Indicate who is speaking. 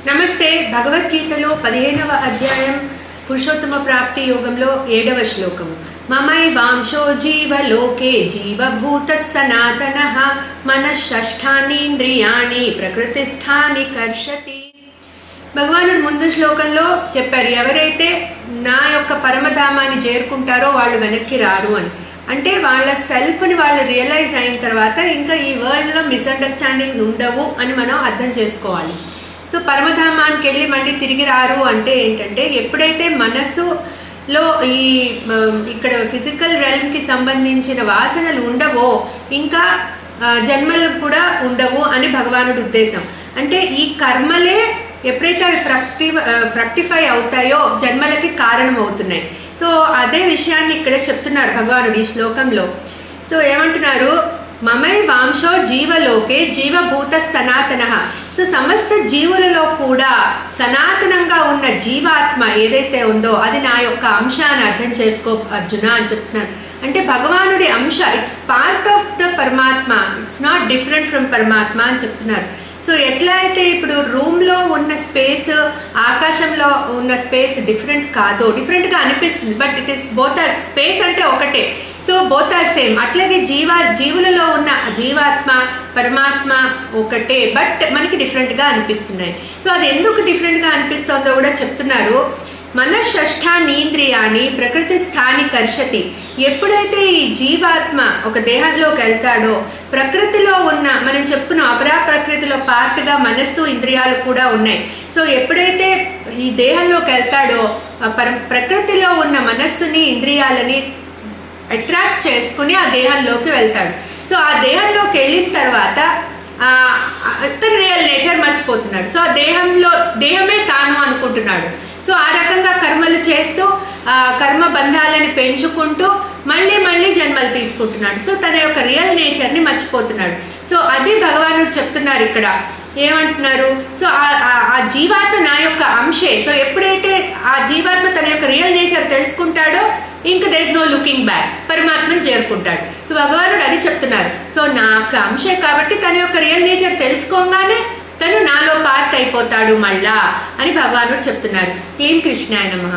Speaker 1: నమస్తే. భగవద్గీతలో 15వ అధ్యాయం పురుషోత్తమ ప్రాప్తి యోగంలో 7వ శ్లోకము. మమైవాంశో జీవలోకే జీవభూత సనాతనః మనఃషష్ఠానీంద్రియాణి ప్రకృతిస్థాని కర్షతి. భగవానుడు ముందు శ్లోకంలో చెప్పారు, ఎవరైతే నా యొక్క పరమధామాన్ని చేరుకుంటారో వాళ్ళు వెనక్కి రారు అని. అంటే వాళ్ళ సెల్ఫ్ని వాళ్ళు రియలైజ్ అయిన తర్వాత ఇంకా ఈ వరల్డ్లో మిస్అండర్స్టాండింగ్స్ ఉండవు అని మనం అర్థం చేసుకోవాలి. సో పరమధామానికి వెళ్ళి మళ్ళీ తిరిగి రారు అంటే ఏంటంటే, ఎప్పుడైతే మనస్సులో ఈ ఇక్కడ ఫిజికల్ రెల్మ్కి సంబంధించిన వాసనలు ఉండవో ఇంకా జన్మలు కూడా ఉండవు అని భగవానుడి ఉద్దేశం. అంటే ఈ కర్మలే ఎప్పుడైతే అవి ఫ్రక్టిఫై అవుతాయో జన్మలకి కారణం అవుతున్నాయి. సో అదే విషయాన్ని ఇక్కడ చెప్తున్నారు భగవానుడు ఈ శ్లోకంలో. సో ఏమంటున్నారు, మమై వాంశో జీవలోకే జీవభూత సనాతనః. సో సమస్త జీవులలో కూడా సనాతనంగా ఉన్న జీవాత్మ ఏదైతే ఉందో అది నా యొక్క అంశ అని అర్థం చేసుకో అర్జున అని చెప్తున్నారు. అంటే భగవానుడి అంశ, ఇట్స్ పార్ట్ ఆఫ్ ద పరమాత్మ, ఇట్స్ నాట్ డిఫరెంట్ ఫ్రమ్ పరమాత్మ అని చెప్తున్నారు. సో ఎట్లా అయితే ఇప్పుడు రూమ్లో ఉన్న స్పేస్ ఆకాశంలో ఉన్న స్పేస్ డిఫరెంట్ కాదో, డిఫరెంట్గా అనిపిస్తుంది, but it is both are space అంటే ఒకటే. So both are same. అట్లాగే జీవులలో ఉన్న జీవాత్మ పరమాత్మ ఒకటే, బట్ మనకి డిఫరెంట్గా అనిపిస్తున్నాయి. సో అది ఎందుకు డిఫరెంట్గా అనిపిస్తుందో కూడా చెప్తున్నారు. మనఃషష్ఠానీంద్రియాణి ప్రకృతి స్థాని కర్షతి. ఎప్పుడైతే ఈ జీవాత్మ ఒక దేహంలోకి వెళ్తాడో, ప్రకృతిలో ఉన్న మనం చెప్పుకున్నాం అపరా ప్రకృతిలో పార్ట్గా మనస్సు ఇంద్రియాలు కూడా ఉన్నాయి. సో ఎప్పుడైతే ఈ దేహంలోకి వెళ్తాడో ప్రకృతిలో ఉన్న మనస్సుని ఇంద్రియాలని అట్రాక్ట్ చేసుకుని ఆ దేహంలోకి వెళ్తాడు. సో ఆ దేహంలోకి వెళ్ళిన తర్వాత అతని రియల్ నేచర్ మర్చిపోతున్నాడు. సో ఆ దేహమే తాను అనుకుంటున్నాడు. సో ఆ రకంగా కర్మలు చేస్తూ కర్మ బంధాలని పెంచుకుంటూ మళ్ళీ జన్మలు తీసుకుంటున్నాడు. సో తన యొక్క రియల్ నేచర్ని మర్చిపోతున్నాడు. సో అది భగవానుడు చెప్తున్నారు ఇక్కడ. ఏమంటున్నారు, సో ఆ జీవాత్మ నా యొక్క అంశే. సో ఎప్పుడైతే ఆ జీవాత్మ తన యొక్క రియల్ నేచర్ తెలుసుకుంటాడో ఇంకా there is no looking back, పరమాత్మని చేరుకుంటాడు. సో భగవానుడు అది చెప్తున్నారు. సో నాకు అంశే కాబట్టి తన యొక్క రియల్ నేచర్ తెలుసుకోగానే తను నాలో పార్ట్ అయిపోతాడు మళ్ళా అని భగవానుడు చెప్తున్నారు. క్లీం కృష్ణాయ నమః.